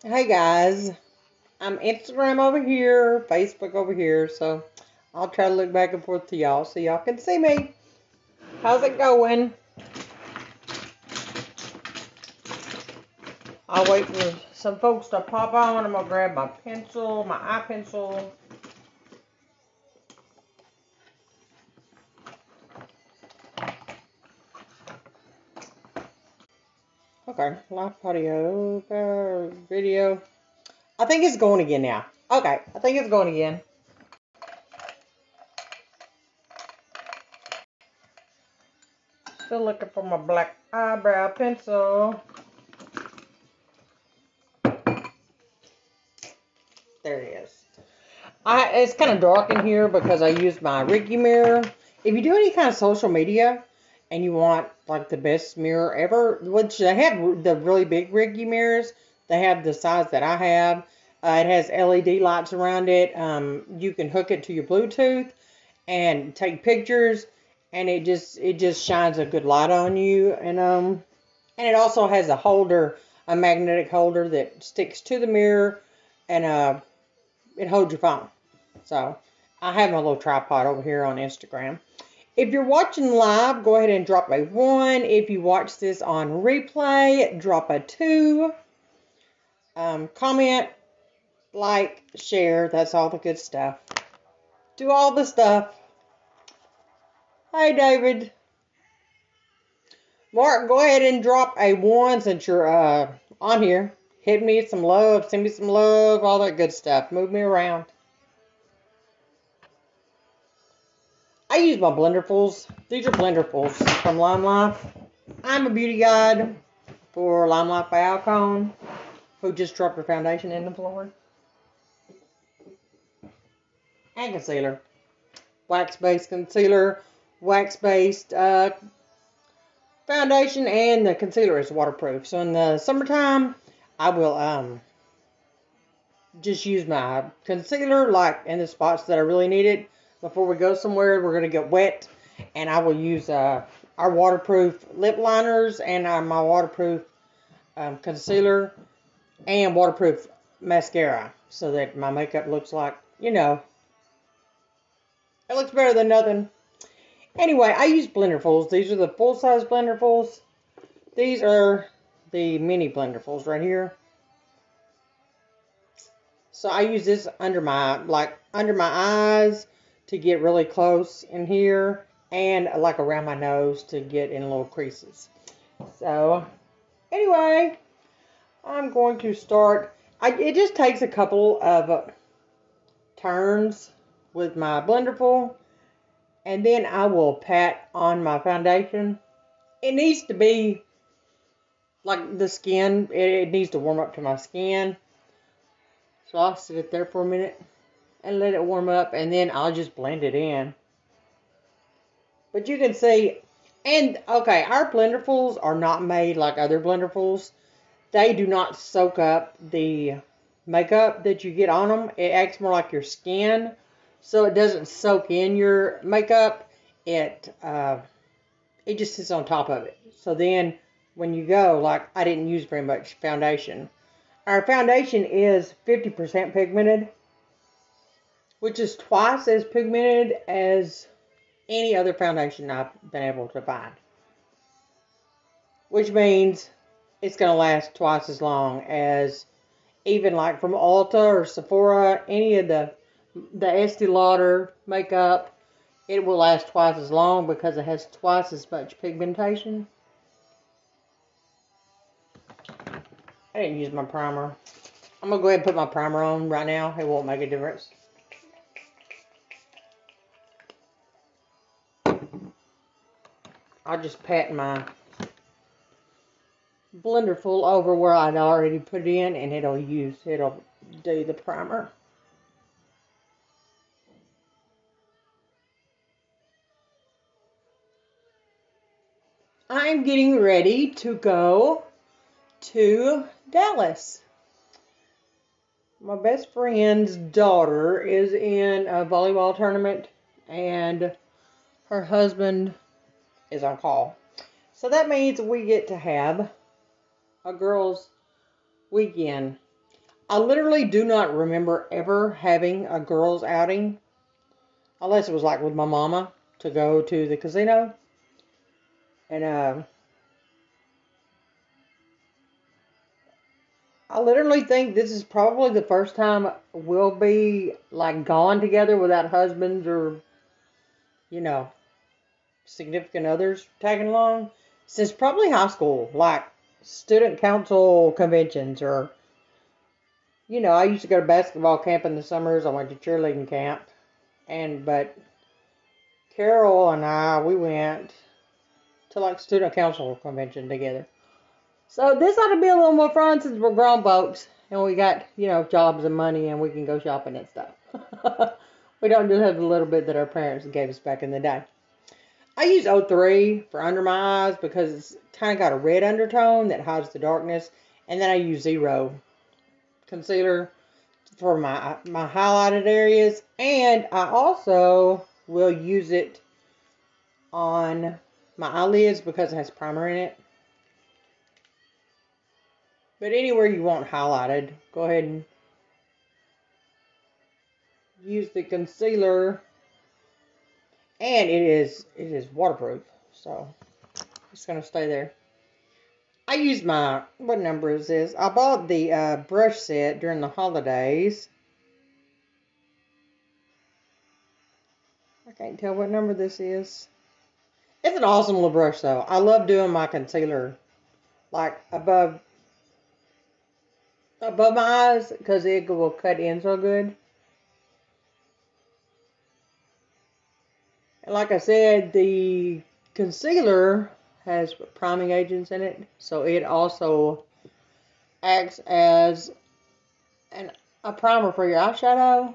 Hey guys, I'm Instagram over here, Facebook over here, so I'll try to look back and forth to y'all so y'all can see me. How's it going? I'll wait for some folks to pop on. I'm gonna grab my pencil, my eye pencil. Okay, live audio, video. I think it's going again now. Okay, I think it's going again. Still looking for my black eyebrow pencil. There it is. It's kind of dark in here because I used my Riggy mirror. If you do any kind of social media and you want like the best mirror ever, which they have the really big Riggy mirrors, they have the size that I have. It has LED lights around it. You can hook it to your Bluetooth and take pictures, and it just shines a good light on you. And it also has a holder, a magnetic holder that sticks to the mirror, and it holds your phone. So I have my little tripod over here on Instagram. If you're watching live, go ahead and drop a 1. If you watch this on replay, drop a 2. Comment, like, share. That's all the good stuff. Do all the stuff. Hey, David. Mark, go ahead and drop a 1 since you're on here. Hit me some love. Send me some love. All that good stuff. Move me around. I use my Blenderfuls. These are Blenderfuls from Lime Life. I'm a beauty guide for Lime Life by Alcone, who just dropped her foundation in the floor. And concealer. Wax-based concealer, wax-based foundation, and the concealer is waterproof. So in the summertime, I will just use my concealer like in the spots that I really need it. Before we go somewhere, we're going to get wet, and I will use our waterproof lip liners and my waterproof concealer and waterproof mascara so that my makeup looks like, it looks better than nothing. Anyway, I use Blenderfuls. These are the full-size Blenderfuls. These are the mini Blenderfuls right here. So I use this under my eyes to get really close in here, and like around my nose to get in little creases. So anyway, I'm going to start. It just takes a couple of turns with my Blenderful, and then I will pat on my foundation. It needs to be like the skin. It needs to warm up to my skin. So I'll sit it there for a minute and let it warm up, and then I'll just blend it in. But you can see, and okay, our Blenderfuls are not made like other Blenderfuls. They do not soak up the makeup that you get on them. It acts more like your skin, so it doesn't soak in your makeup. It just sits on top of it. So then when you go, like I didn't use very much foundation. Our foundation is 50% pigmented, which is twice as pigmented as any other foundation I've been able to find. Which means it's going to last twice as long as even like from Ulta or Sephora, any of the Estee Lauder makeup. It will last twice as long because it has twice as much pigmentation. I didn't use my primer. I'm going to go ahead and put my primer on right now. It won't make a difference. I'll just pat my Blenderful over where I'd already put it in, and it'll do the primer. I'm getting ready to go to Dallas. My best friend's daughter is in a volleyball tournament, and her husband is on call. So that means we get to have a girls' weekend. I literally do not remember ever having a girls' outing, unless it was like with my mama to go to the casino. And I literally think this is probably the first time we'll be like gone together without husbands or, you know, significant others tagging along since probably high school, like student council conventions or, you know, I used to go to basketball camp in the summers. I went to cheerleading camp, but Carol and I, we went to like student council convention together. So this ought to be a little more fun since we're grown folks and we got, you know, jobs and money and we can go shopping and stuff. We don't just have the little bit that our parents gave us back in the day. I use O3 for under my eyes because it's kind of got a red undertone that hides the darkness. And then I use Zero concealer for my highlighted areas. And I also will use it on my eyelids because it has primer in it. But anywhere you want highlighted, go ahead and use the concealer. And it is waterproof, so it's going to stay there. I use what number is this? I bought the brush set during the holidays. I can't tell what number this is. It's an awesome little brush, though. I love doing my concealer, like, above my eyes, because it will cut in so good. And like I said, the concealer has priming agents in it, so it also acts as a primer for your eyeshadow.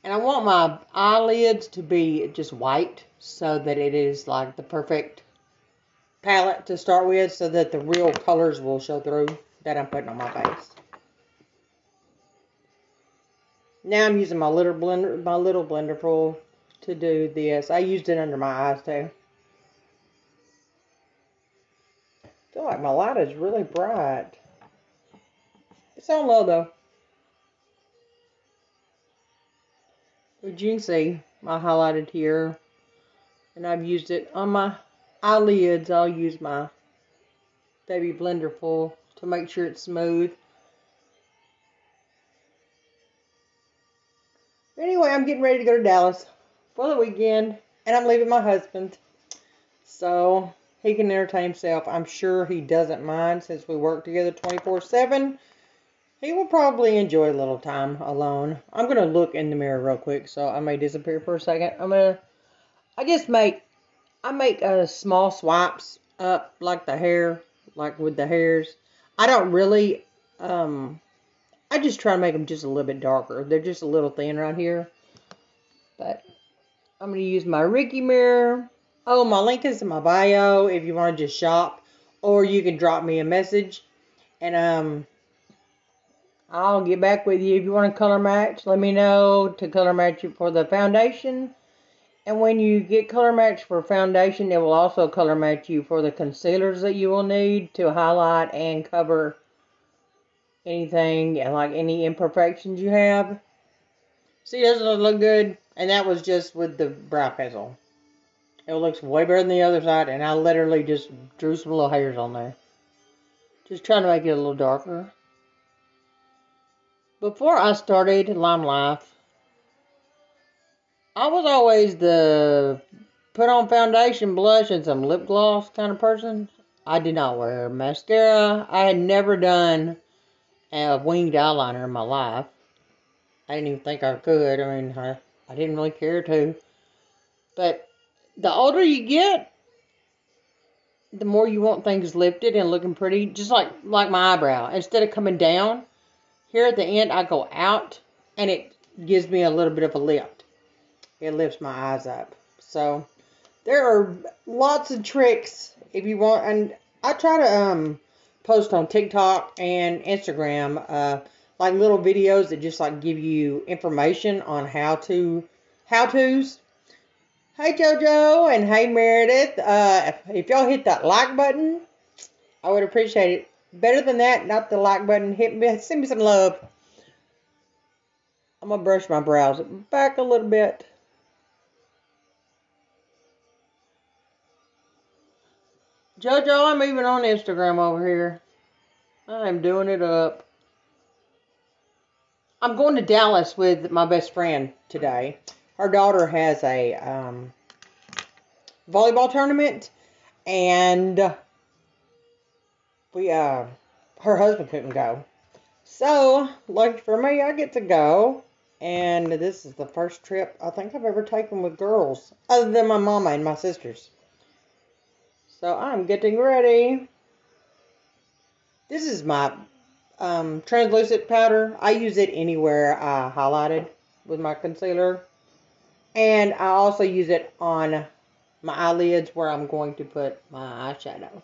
And I want my eyelids to be just white so that it is like the perfect palette to start with, so that the real colors will show through that I'm putting on my face. Now I'm using my little blender tool to do this. I used it under my eyes too. I feel like my light is really bright. It's on low though. But you can see my highlighted here. And I've used it on my eyelids. I'll use my baby blender full to make sure it's smooth. Anyway, I'm getting ready to go to Dallas for the weekend. And I'm leaving my husband, so he can entertain himself. I'm sure he doesn't mind since we work together 24/7. He will probably enjoy a little time alone. I'm going to look in the mirror real quick, so I may disappear for a second. I make small swipes up like the hair, like with the hairs. I don't really, I just try to make them just a little bit darker. They're just a little thin right here. But I'm going to use my Ricky mirror. Oh, my link is in my bio if you want to just shop. Or you can drop me a message. And I'll get back with you if you want to color match. Let me know to color match you for the foundation. And when you get color match for foundation, it will also color match you for the concealers that you will need to highlight and cover anything, like any imperfections you have. See, doesn't it look good? And that was just with the brow pencil. It looks way better than the other side, and I literally just drew some little hairs on there. Just trying to make it a little darker. Before I started Lime Life, I was always the put on foundation, blush, and some lip gloss kind of person. I did not wear mascara. I had never done a winged eyeliner in my life. I didn't even think I could. I mean, I didn't really care to. But the older you get, the more you want things lifted and looking pretty. Just like my eyebrow. Instead of coming down, here at the end, I go out, and it gives me a little bit of a lift. It lifts my eyes up. So, there are lots of tricks if you want. And I try to post on TikTok and Instagram, like little videos that just like give you information on how-tos. Hey JoJo and hey Meredith, if y'all hit that like button, I would appreciate it. better than that, not the like button. Hit me, send me some love. I'm going to brush my brows back a little bit. JoJo, I'm even on Instagram over here. I'm doing it up. I'm going to Dallas with my best friend today. Her daughter has a volleyball tournament, and her husband couldn't go. So, lucky for me, I get to go. And this is the first trip I think I've ever taken with girls, other than my mama and my sisters. So I'm getting ready. This is my translucent powder. I use it anywhere I highlighted with my concealer. And I also use it on my eyelids where I'm going to put my eyeshadow.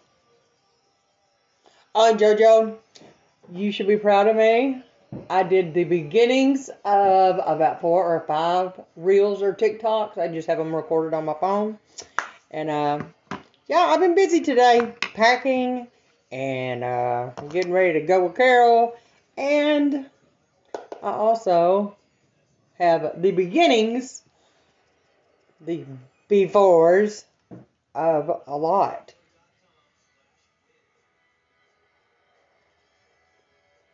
Oh, JoJo, you should be proud of me. I did the beginnings of about 4 or 5 reels or TikToks. I just have them recorded on my phone. And yeah, I've been busy today packing and getting ready to go with Carol. And I also have the beginnings, the befores of a lot.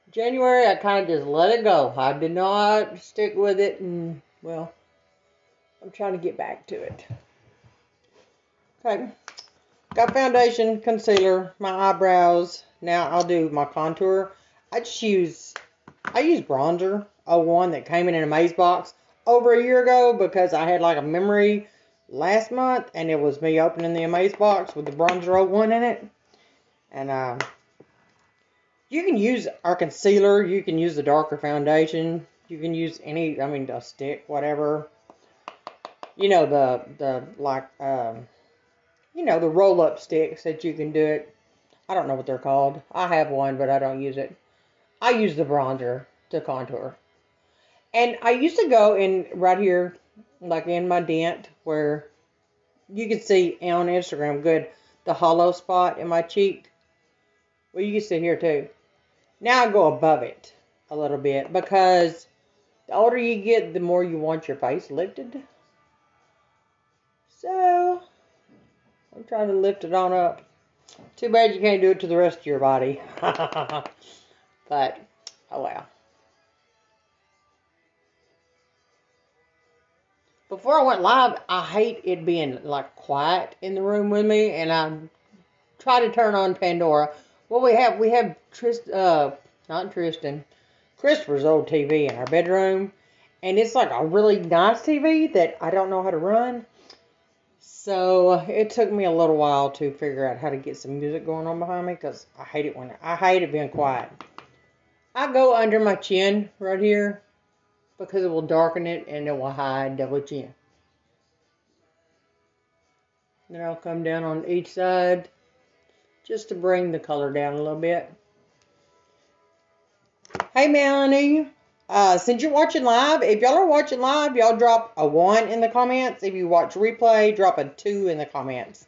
January, I kind of just let it go. I did not stick with it, and, well, I'm trying to get back to it. Okay, got foundation, concealer, my eyebrows. Now I'll do my contour. I use Bronzer 01 that came in an Amaze box over a year ago because I had like a memory last month, and it was me opening the Amaze box with the Bronzer 01 in it. And you can use our concealer. You can use the darker foundation. You can use any, a stick, whatever. You know, the roll-up sticks that you can do it. I don't know what they're called. I have one, but I don't use it. I use the bronzer to contour. And I used to go in right here, like in my dent, where you can see on Instagram good, the hollow spot in my cheek. Well, you can see here too. Now I go above it a little bit because the older you get, the more you want your face lifted. So, I'm trying to lift it on up. Too bad you can't do it to the rest of your body. But, oh well. Before I went live, I hate it being like quiet in the room with me, and I try to turn on Pandora. Well, we have not Tristan, Christopher's old TV in our bedroom, and it's like a really nice TV that I don't know how to run. So it took me a little while to figure out how to get some music going on behind me because I hate it being quiet. I go under my chin right here because it will darken it and it will hide double chin. Then I'll come down on each side just to bring the color down a little bit. Hey Melanie, since you're watching live, if y'all are watching live, y'all drop a 1 in the comments. If you watch replay, drop a 2 in the comments.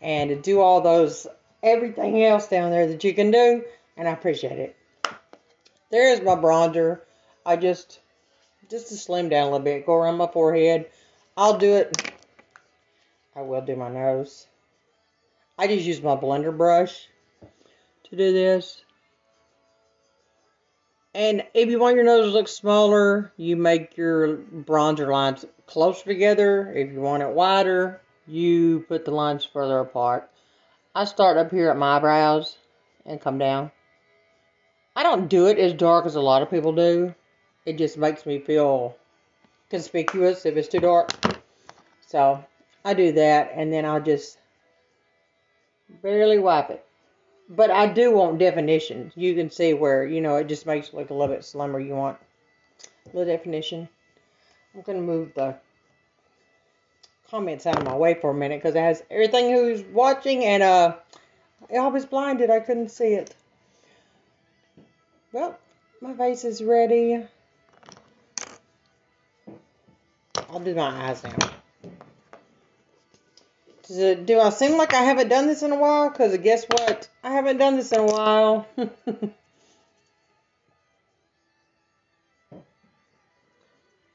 And do all those, everything else down there that you can do, and I appreciate it. There's my bronzer. I just to slim down a little bit, go around my forehead. I will do my nose. I just use my blender brush to do this. And if you want your nose to look smaller, you make your bronzer lines closer together. If you want it wider, you put the lines further apart. I start up here at my eyebrows and come down. I don't do it as dark as a lot of people do. It just makes me feel conspicuous if it's too dark. So I do that, and then I'll just barely wipe it. But I do want definition. You can see where, it just makes it look a little bit slimmer. You want a little definition. I'm going to move the comments out of my way for a minute because it has everything who's watching, and I was blinded. I couldn't see it. Well, my face is ready. I'll do my eyes now. Do I seem like I haven't done this in a while? Because guess what? I haven't done this in a while. There's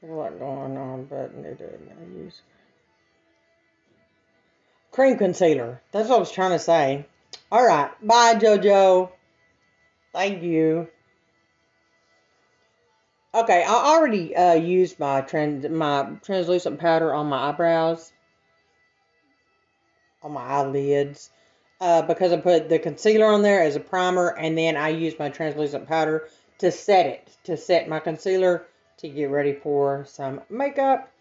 a lot going on, but I use cream concealer. That's what I was trying to say. Alright, bye JoJo. Thank you. Okay, I already used my translucent powder on my eyebrows, on my eyelids, because I put the concealer on there as a primer, and then I used my translucent powder to set my concealer to get ready for some makeup.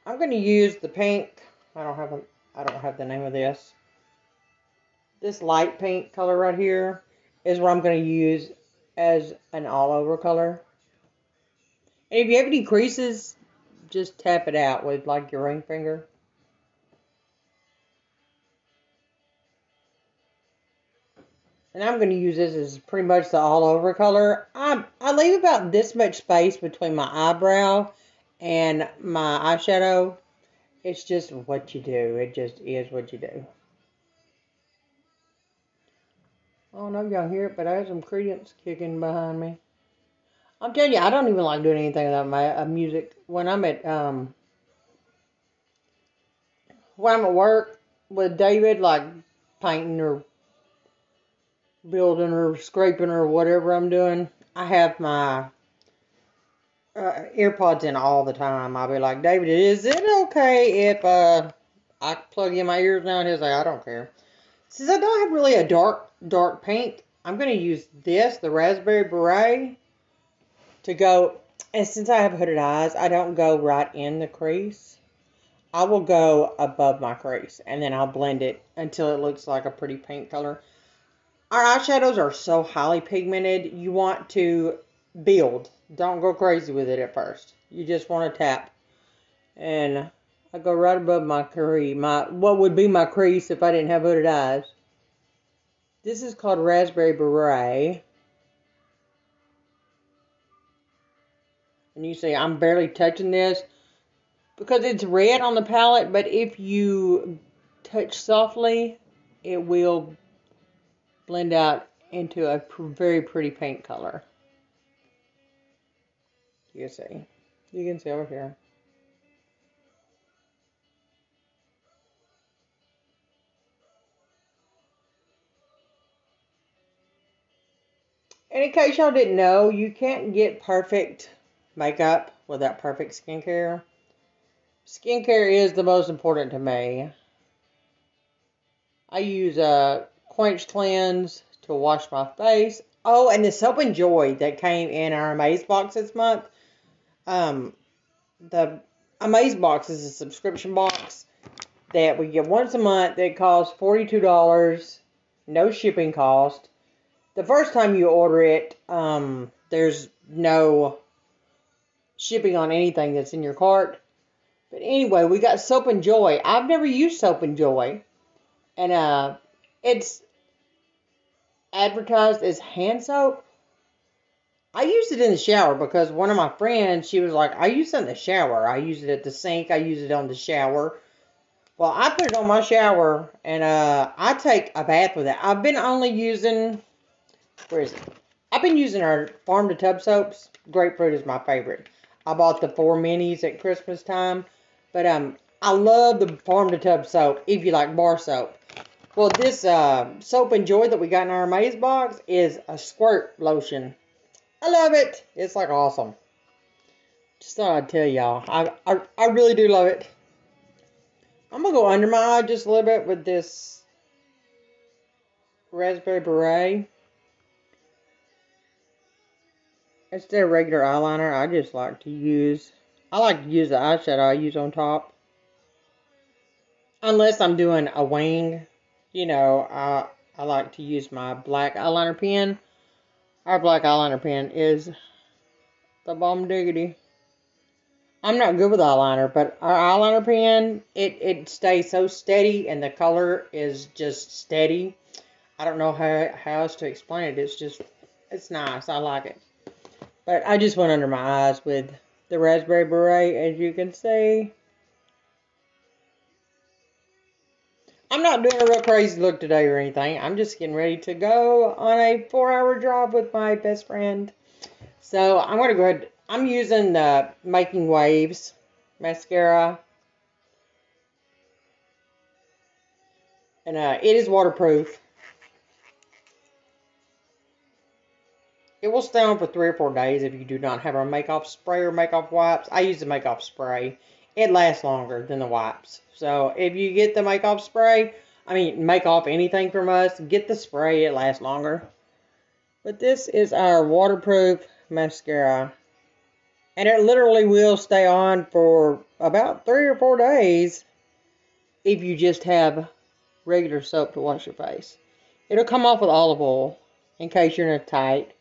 I'm going to use the pink. I don't have the name of this. This light pink color right here is what I'm going to use as an all over color. And if you have any creases, just tap it out with like your ring finger. And I'm going to use this as pretty much the all over color. I leave about this much space between my eyebrow and my eyeshadow. It's just what you do. It just is what you do. I don't know if y'all hear it, but I have some credence kicking behind me. I'm telling you, I don't even like doing anything without my music. When I'm at work with David, like painting or building or scraping or whatever I'm doing, I have my earpods in all the time. I'll be like, David, is it okay if I plug in my ears now? And he's like, I don't care. Since I don't have really a dark pink, I'm going to use this, the Raspberry Beret, to go. And since I have hooded eyes, I don't go right in the crease. I will go above my crease, and then I'll blend it until it looks like a pretty pink color. Our eyeshadows are so highly pigmented, you want to build. Don't go crazy with it at first. You just want to tap. And I go right above my crease, what would be my crease if I didn't have hooded eyes. This is called Raspberry Beret. And you see, I'm barely touching this because it's red on the palette, but if you touch softly, it will blend out into a very pretty pink color. You can see over here. And in case y'all didn't know, you can't get perfect makeup without perfect skincare. Skincare is the most important to me. I use a Quench Cleanse to wash my face. Oh, and the Soap and Joy that came in our Amaze box this month. The Amaze box is a subscription box that we get once a month. That costs $42, no shipping cost. The first time you order it, there's no shipping on anything that's in your cart. But anyway, we got Soap and Joy. I've never used Soap and Joy. And it's advertised as hand soap. I use it in the shower because one of my friends, she was like, I use it in the shower. I use it at the sink. I use it on the shower. Well, I put it on my shower and I take a bath with it. I've been only using, where is it? I've been using our Farm to Tub soaps. Grapefruit is my favorite. I bought the 4 minis at Christmas time. But I love the Farm to Tub soap if you like bar soap. Well, this Soap and Joy that we got in our Amaze box is a squirt lotion. I love it. It's like awesome. Just thought I'd tell y'all. I really do love it. I'm going to go under my eye just a little bit with this Raspberry Beret. Instead of regular eyeliner, I like to use the eyeshadow I use on top. Unless I'm doing a wing, I like to use my black eyeliner pen. Our black eyeliner pen is the bomb diggity. I'm not good with eyeliner, but our eyeliner pen, it stays so steady and the color is just steady. I don't know how else to explain it. It's nice. I like it. But I just went under my eyes with the Raspberry Beret, as you can see. I'm not doing a real crazy look today or anything. I'm just getting ready to go on a 4-hour drive with my best friend. So I'm going to go ahead. I'm using the Making Waves mascara. And it is waterproof. It will stay on for 3 or 4 days if you do not have a make-off spray or make-off wipes. I use the make-off spray. It lasts longer than the wipes. So if you get the make-off spray, make off anything from us, get the spray. It lasts longer. But this is our waterproof mascara. And it literally will stay on for about 3 or 4 days if you just have regular soap to wash your face. It'll come off with olive oil in case you're in a tight.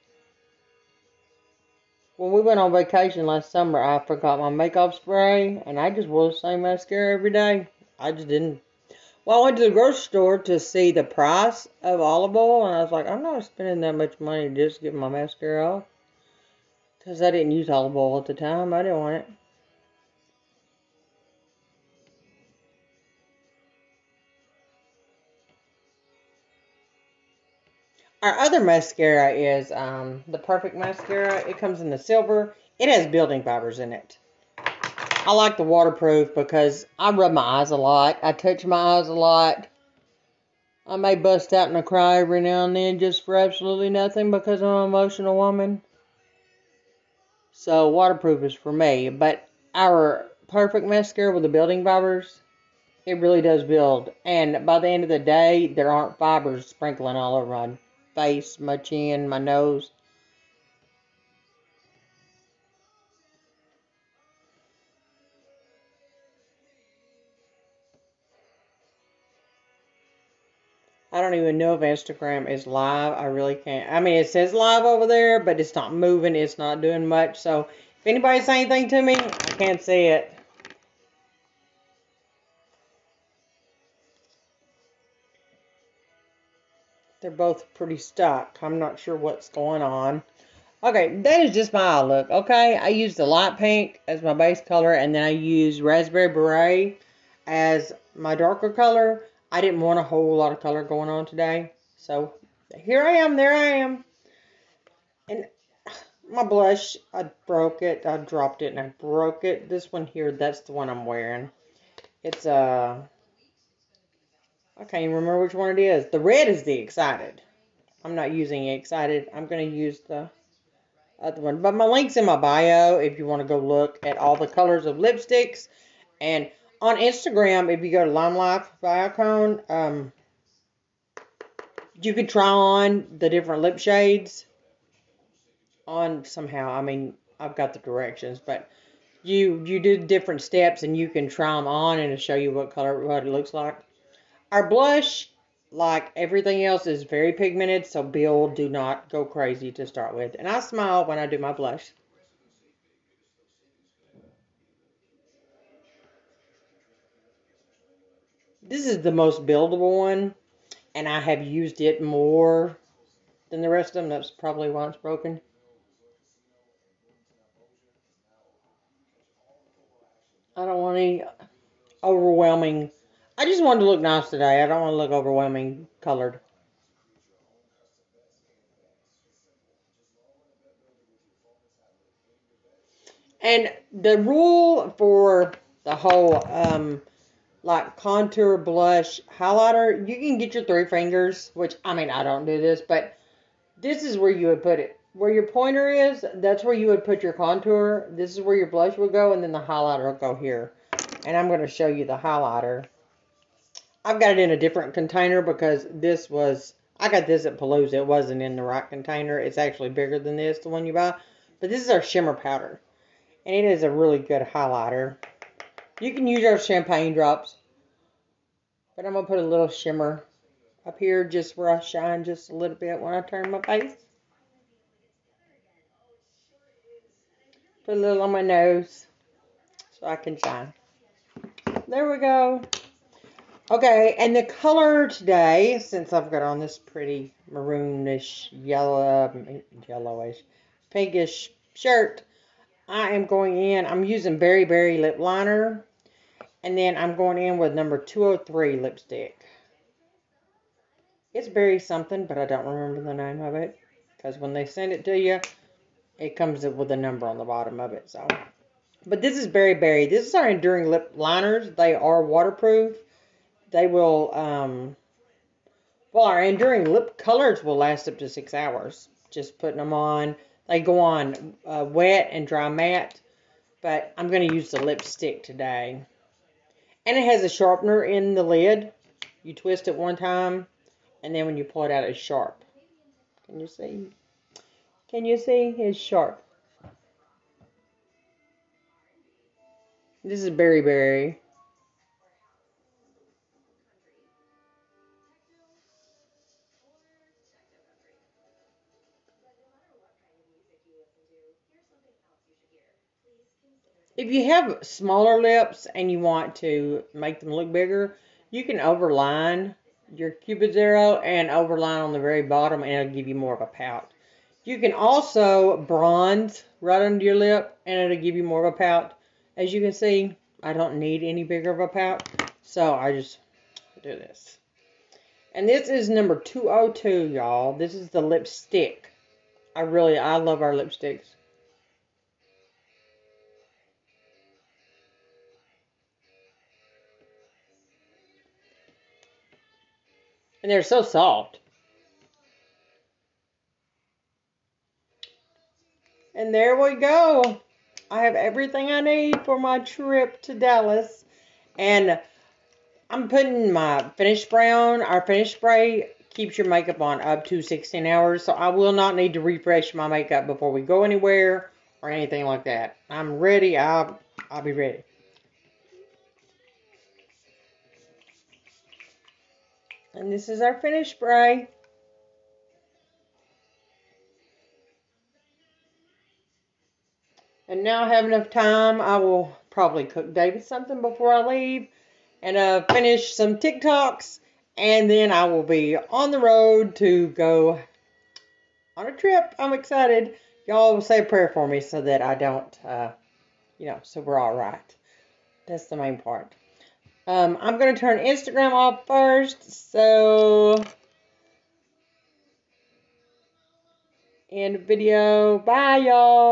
When we went on vacation last summer, I forgot my makeup spray, and I just wore the same mascara every day. I just didn't. Well, I went to the grocery store to see the price of olive oil, and I was like, I'm not spending that much money just to get my mascara off. Because I didn't use olive oil at the time. I didn't want it. Our other mascara is the Perfect Mascara. It comes in the silver. It has building fibers in it. I like the waterproof because I rub my eyes a lot. I touch my eyes a lot. I may bust out in a cry every now and then just for absolutely nothing because I'm an emotional woman. So waterproof is for me. But our Perfect Mascara with the building fibers, it really does build. And by the end of the day, there aren't fibers sprinkling all over my face, my chin, my nose. I don't even know if Instagram is live. I really can't. It says live over there, but it's not moving. It's not doing much. So if anybody says anything to me, I can't see it. They're both pretty stuck. I'm not sure what's going on. Okay, that is just my eye look. Okay, I used the light pink as my base color, and then I used Raspberry Beret as my darker color. I didn't want a whole lot of color going on today. So here I am, there I am. And my blush, I broke it. I dropped it and I broke it. This one here, that's the one I'm wearing. It's I can't even remember which one it is. The red is the Excited. I'm not using Excited. I'm going to use the other one. But my link's in my bio if you want to go look at all the colors of lipsticks. And on Instagram, if you go to Lime Life Biocone, you can try on the different lip shades on somehow. I've got the directions, but you do different steps and you can try them on and it'll show you what it looks like. Our blush, like everything else, is very pigmented, so Bill, do not go crazy to start with. And I smile when I do my blush. This is the most buildable one, and I have used it more than the rest of them. That's probably why it's broken. I don't want any overwhelming. I just wanted to look nice today. I don't want to look overwhelming colored. And the rule for the whole like contour, blush, highlighter, you can get your 3 fingers, which I don't do this, but this is where you would put it. Where your pointer is, that's where you would put your contour. This is where your blush would go, and then the highlighter will go here. And I'm going to show you the highlighter. I've got it in a different container because I got this at Palooza. It wasn't in the right container. It's actually bigger than this, the one you buy. But this is our shimmer powder. And it is a really good highlighter. You can use our champagne drops. But I'm going to put a little shimmer up here just where I shine just a little bit when I turn my face. Put a little on my nose so I can shine. There we go. Okay, and the color today, since I've got on this pretty maroonish, yellowish, pinkish shirt, I am going in, I'm using Berry Berry lip liner, and then I'm going in with number 203 lipstick. It's berry something, but I don't remember the name of it. Because when they send it to you, it comes with a number on the bottom of it. So, but this is Berry Berry. This is our enduring lip liners. They are waterproof. They will, well, our enduring lip colors will last up to 6 hours. Just putting them on. They go on wet and dry matte. But I'm going to use the lipstick today. And it has a sharpener in the lid. You twist it one time. And then when you pull it out, it's sharp. Can you see? Can you see? It's sharp. This is Berry Berry. If you have smaller lips and you want to make them look bigger, you can overline your Cupid Zero and overline on the very bottom, and it'll give you more of a pout. You can also bronze right under your lip, and it'll give you more of a pout. As you can see, I don't need any bigger of a pout, so I just do this. And this is number 202, y'all. This is the lipstick. I love our lipsticks. And they're so soft. And there we go. I have everything I need for my trip to Dallas. And I'm putting my finish spray on. Our finish spray keeps your makeup on up to 16 hours. So I will not need to refresh my makeup before we go anywhere or anything like that. I'm ready. I'll be ready. And this is our finish spray. And now I have enough time. I will probably cook David something before I leave. And finish some TikToks. And then I will be on the road to go on a trip. I'm excited. Y'all will say a prayer for me so that I don't, so we're all right. That's the main part. I'm going to turn Instagram off first. So, end video. Bye, y'all.